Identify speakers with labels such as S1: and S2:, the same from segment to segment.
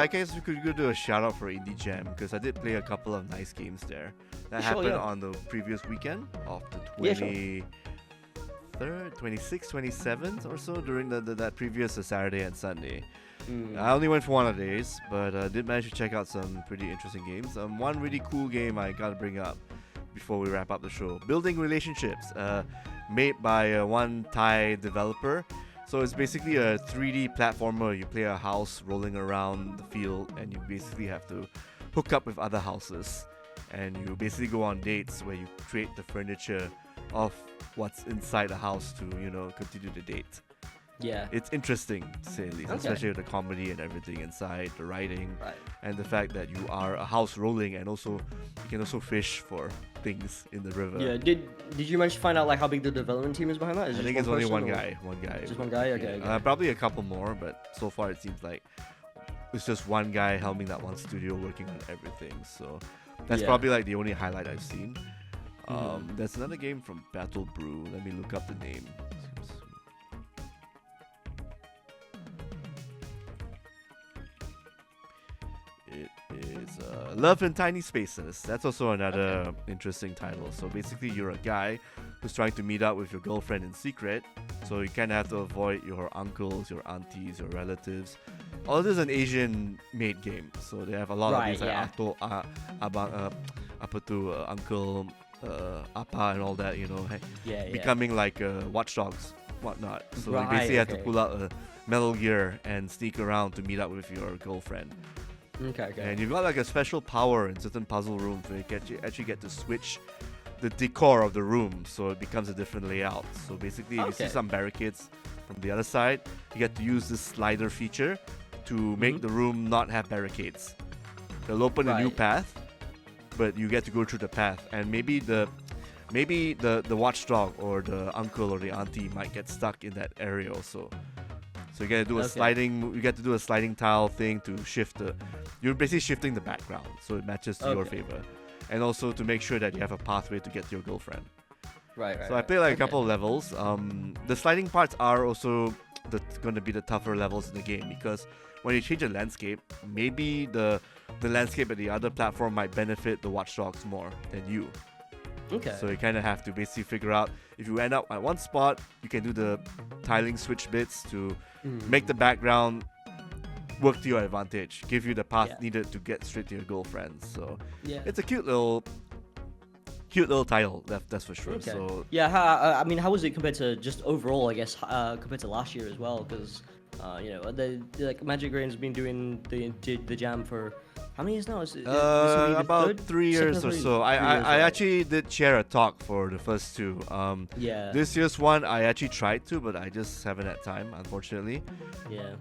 S1: I guess we could go do a shout out for Indie Jam because I did play a couple of nice games there. That
S2: Sure,
S1: happened
S2: yeah.
S1: on the previous weekend of the
S2: Yeah, sure.
S1: 23rd, 26th, 27th or so during that previous Saturday and Sunday.
S2: Mm.
S1: I only went for one of the days, but did manage to check out some pretty interesting games. One really cool game I gotta bring up before we wrap up the show: Building Relationships, made by one Thai developer. So it's basically a 3D platformer. You play a house rolling around the field, and you basically have to hook up with other houses, and you basically go on dates where you create the furniture of what's inside the house to continue the date.
S2: Yeah.
S1: It's interesting to say the least,
S2: Okay.
S1: especially with the comedy and everything inside, the writing,
S2: Right.
S1: and the fact that you are a house rolling, and also you can also fish for things in the river.
S2: Yeah. Did you manage to find out like how big the development team is behind that? Is
S1: I
S2: it
S1: think
S2: just
S1: it's only
S2: person,
S1: one
S2: or-
S1: guy. One guy.
S2: Just one guy? Okay, okay.
S1: Probably a couple more, but so far it seems like it's just one guy helming that one studio working on everything. So that's
S2: Yeah.
S1: probably like the only highlight I've seen.
S2: Mhm.
S1: There's another game from Battle Brew. Let me look up the name. It is Love in Tiny Spaces. That's also another interesting title. So basically, you're a guy who's trying to meet up with your girlfriend in secret. So you kind of have to avoid your uncles, your aunties, your relatives. All this is an Asian-made game. So they have a lot
S2: Right,
S1: of these like
S2: yeah.
S1: ato, abang, apa tu, uncle, apa, and all that.
S2: Yeah.
S1: Becoming like watchdogs, whatnot. So you
S2: Right,
S1: basically have to
S2: okay.
S1: pull out a Metal Gear and sneak around to meet up with your girlfriend.
S2: Okay.
S1: And you've got like a special power in certain puzzle rooms where you actually get to switch the decor of the room so it becomes a different layout. So basically, if you see
S2: Okay.
S1: some barricades from the other side, you get to use this slider feature to make
S2: Mhm.
S1: the room not have barricades. They'll open a new
S2: Right.
S1: path, but you get to go through the path, and maybe the watchdog or the uncle or the auntie might get stuck in that area also. So you get to do a sliding tile thing to shift you're basically shifting the background so it matches to your
S2: Okay.
S1: favor, and also to make sure that you have a pathway to get to your girlfriend.
S2: Right.
S1: So I played like a couple of levels. The sliding parts are also going to be the tougher levels in the game, because when you change the landscape, maybe the landscape at the other platform might benefit the watchdogs more than you.
S2: Okay.
S1: So you kind of have to basically figure out, if you end up at one spot, you can do the tiling switch bits to make the background work to your advantage, give you the path
S2: Yeah.
S1: needed to get straight to your girlfriend. So
S2: Yeah.
S1: it's a cute little title, that's for sure.
S2: Okay.
S1: So
S2: Yeah, how was it compared to just overall, I guess, compared to last year as well? Because, the like Magic Grain's been doing the jam for how many years now? Is it, this will be the
S1: about
S2: third?
S1: 3
S2: Second
S1: years or
S2: three?
S1: so. I
S2: 3 years, right.
S1: actually did share a talk for the first two.
S2: Yeah.
S1: This year's one I actually tried to, but I just haven't had time, unfortunately.
S2: Yeah.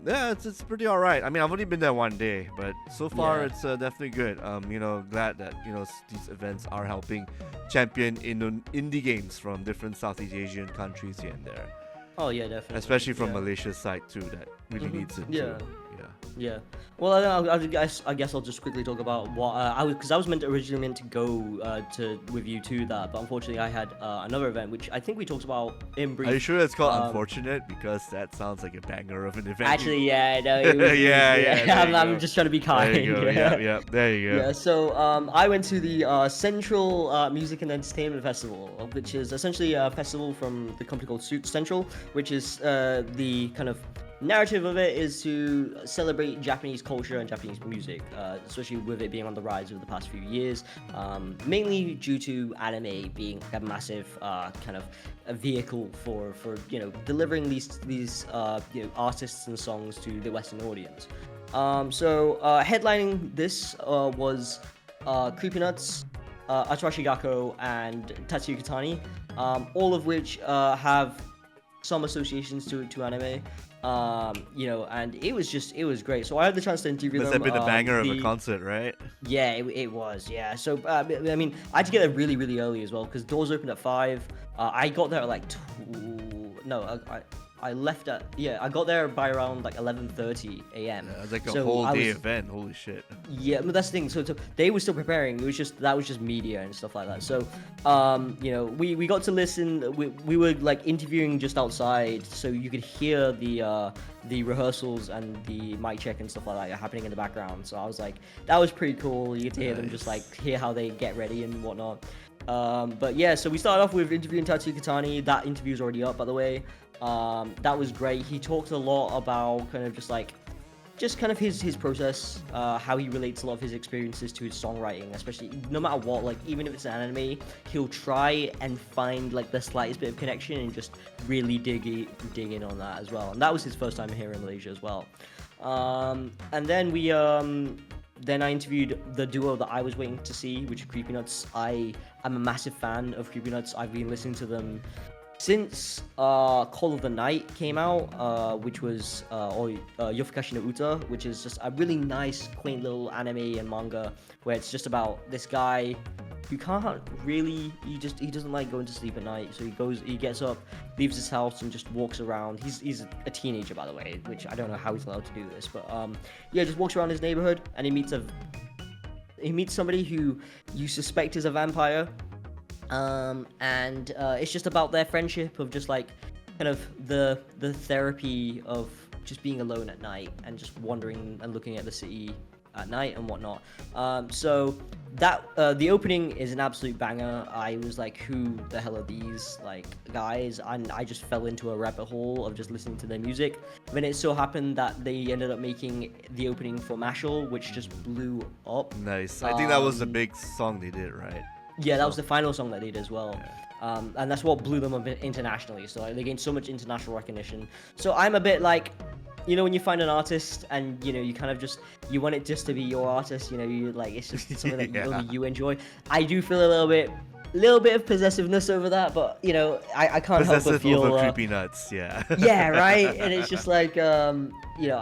S1: Yeah, it's pretty alright. I mean, I've only been there one day, but so far
S2: Yeah.
S1: it's definitely good. Glad that these events are helping champion indie games from different Southeast Asian countries here and there,
S2: Oh yeah, definitely.
S1: especially from
S2: yeah.
S1: Malaysia's side too. That really
S2: Mhm.
S1: needs it
S2: Yeah.
S1: too.
S2: Yeah. Well, I guess I'll just quickly talk about what I was originally meant to go with you to that, but unfortunately I had another event which I think we talked about in brief.
S1: Are you sure it's called
S2: Um,
S1: Unfortunate? Because that sounds like a banger of an event.
S2: Actually, yeah, no, it was,
S1: Yeah, there you
S2: I'm
S1: go.
S2: just trying to be kind.
S1: There you go. Yeah. There you go.
S2: Yeah, so I went to the Central Music and Entertainment Festival, which is essentially a festival from the company called Central, which is the kind of narrative of it is to celebrate Japanese culture and Japanese music, especially with it being on the rise over the past few years, mainly due to anime being a massive kind of a vehicle for delivering these artists and songs to the Western audience. So headlining this was Creepy Nuts, ATARASHII GAKKO, and Tatsuya Kitani, all of which have some associations to anime. And it was great. So I had the chance to interview
S1: Must
S2: them.
S1: have been a banger of a concert, right?
S2: Yeah, it was. Yeah. So I mean, I had to get there really, really early as well because doors opened at 5. I got there at like 2. No, I left at I got there by around like 11:30 a.m.
S1: Yeah, it's like a
S2: So
S1: whole
S2: I
S1: day
S2: was-
S1: event. Holy shit.
S2: Yeah, but that's the thing. So they were still preparing. It was just that was just media and stuff like that. So, you know, we got to listen. We were like interviewing just outside, so you could hear the rehearsals and the mic check and stuff like that happening in the background. So I was like, that was pretty cool. You get to hear them just like hear how they get ready and whatnot. But yeah, so we started off with interviewing Tatsuya Kitani. That interview's already up, by the way. That was great. He talked a lot about kind of just kind of his process, how he relates a lot of his experiences to his songwriting, especially no matter what, like even if it's an anime, he'll try and find like the slightest bit of connection and just really dig in on that as well. And that was his first time here in Malaysia as well. And then then I interviewed the duo that I was waiting to see, which is Creepy Nuts. I am a massive fan of Creepy Nuts. I've been listening to them since Call of the Night came out, which was Yofukashi no Uta, which is just a really nice, quaint little anime and manga where it's just about this guy who can't really, he doesn't like going to sleep at night, so he gets up, leaves his house and just walks around. He's a teenager, by the way, which I don't know how he's allowed to do this, but just walks around his neighborhood and he meets somebody who you suspect is a vampire. And it's just about their friendship of just like kind of the therapy of just being alone at night and just wandering and looking at the city at night and whatnot. So that the opening is an absolute banger. I was like, who the hell are these like guys? And I just fell into a rabbit hole of just listening to their music. Then it so happened that they ended up making the opening for Mashal, which just blew up.
S1: Nice. I think that was the big song they did, right?
S2: Yeah, that was the final song that they did as well. And that's what blew them up internationally. So like, they gained so much international recognition. So I'm a bit like, you know, when you find an artist and, you know, you kind of just, you want it just to be your artist, you know, you like, it's just something that only you enjoy. I do feel a little bit of possessiveness over that, but, you know, I can't help but feel...
S1: over Creepy Nuts, yeah.
S2: Yeah, right? And it's just like, you know,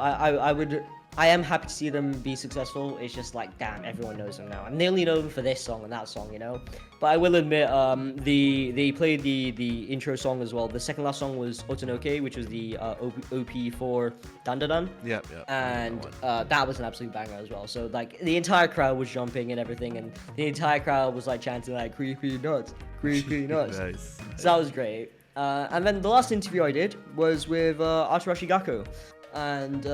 S2: I am happy to see them be successful. It's just like, damn, everyone knows them now. And they only know them for this song and that song, you know? But I will admit, they played the intro song as well. The second last song was Otonoke, which was the OP for Dandadan.
S1: Yep.
S2: And that was an absolute banger as well. So, like, the entire crowd was jumping and everything. And the entire crowd was, like, chanting, like, Creepy Nuts, Creepy Nuts.
S1: Nice.
S2: So that was great. And then the last interview I did was with ATARASHII GAKKO. And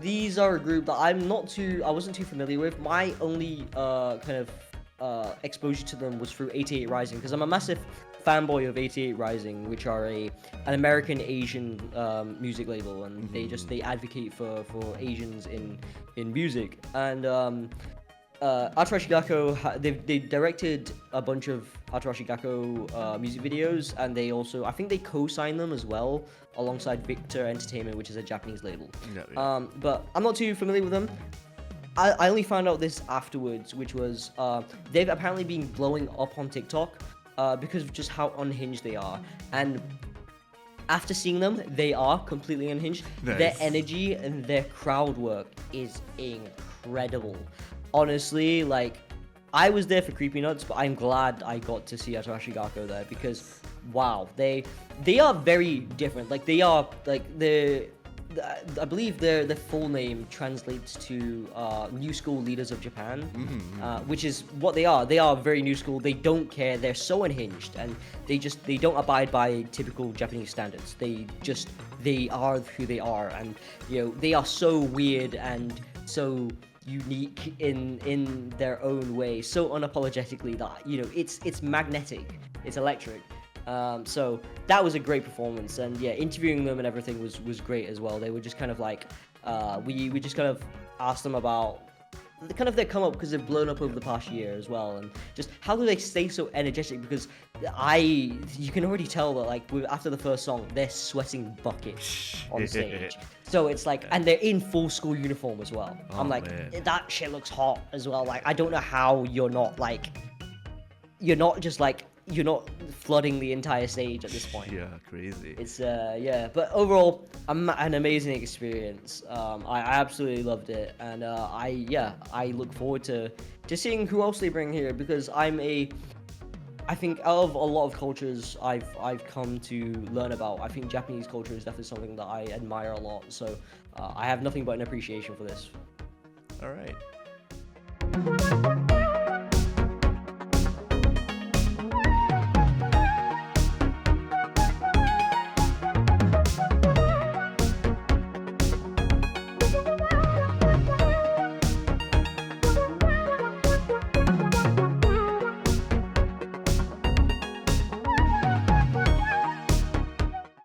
S2: these are a group that I wasn't too familiar with. My only kind of exposure to them was through 88 Rising, because I'm a massive fanboy of 88 Rising, which are an American Asian music label, and they advocate for Asians in music. And ATARASHII GAKKO, they directed a bunch of ATARASHII GAKKO music videos, and they also, I think they co-signed them as well alongside Victor Entertainment, which is a Japanese label. But I'm not too familiar with them. I only found out this afterwards, which was they've apparently been blowing up on TikTok because of just how unhinged they are. And after seeing them, they are completely unhinged.
S1: Nice.
S2: Their energy and their crowd work is incredible. Honestly, like, I was there for Creepy Nuts, but I'm glad I got to see ATARASHII GAKKO there, because wow, they are very different. Like, they are like I believe their full name translates to New School Leaders of Japan, which is what they are. They are very new school. They don't care. They're so unhinged, and they don't abide by typical Japanese standards. They are who they are, and you know, they are so weird and so unique in their own way, so unapologetically that, you know, it's magnetic, it's electric. So that was a great performance, and yeah, interviewing them and everything was great as well. They were just kind of like, we just kind of asked them about kind of their come up, because they've blown up over the past year as well, and just how do they stay so energetic, because you can already tell that, like, after the first song, they're sweating buckets on stage. So it's like, and they're in full school uniform as well. I'm like, man, that shit looks hot as well. Like, I don't know how you're not flooding the entire stage at this point.
S1: Yeah, crazy.
S2: It's but overall, an amazing experience. I absolutely loved it, and I look forward to seeing who else they bring here, because I'm a I think out of a lot of cultures I've come to learn about, I think Japanese culture is definitely something that I admire a lot. So I have nothing but an appreciation for this.
S1: All right.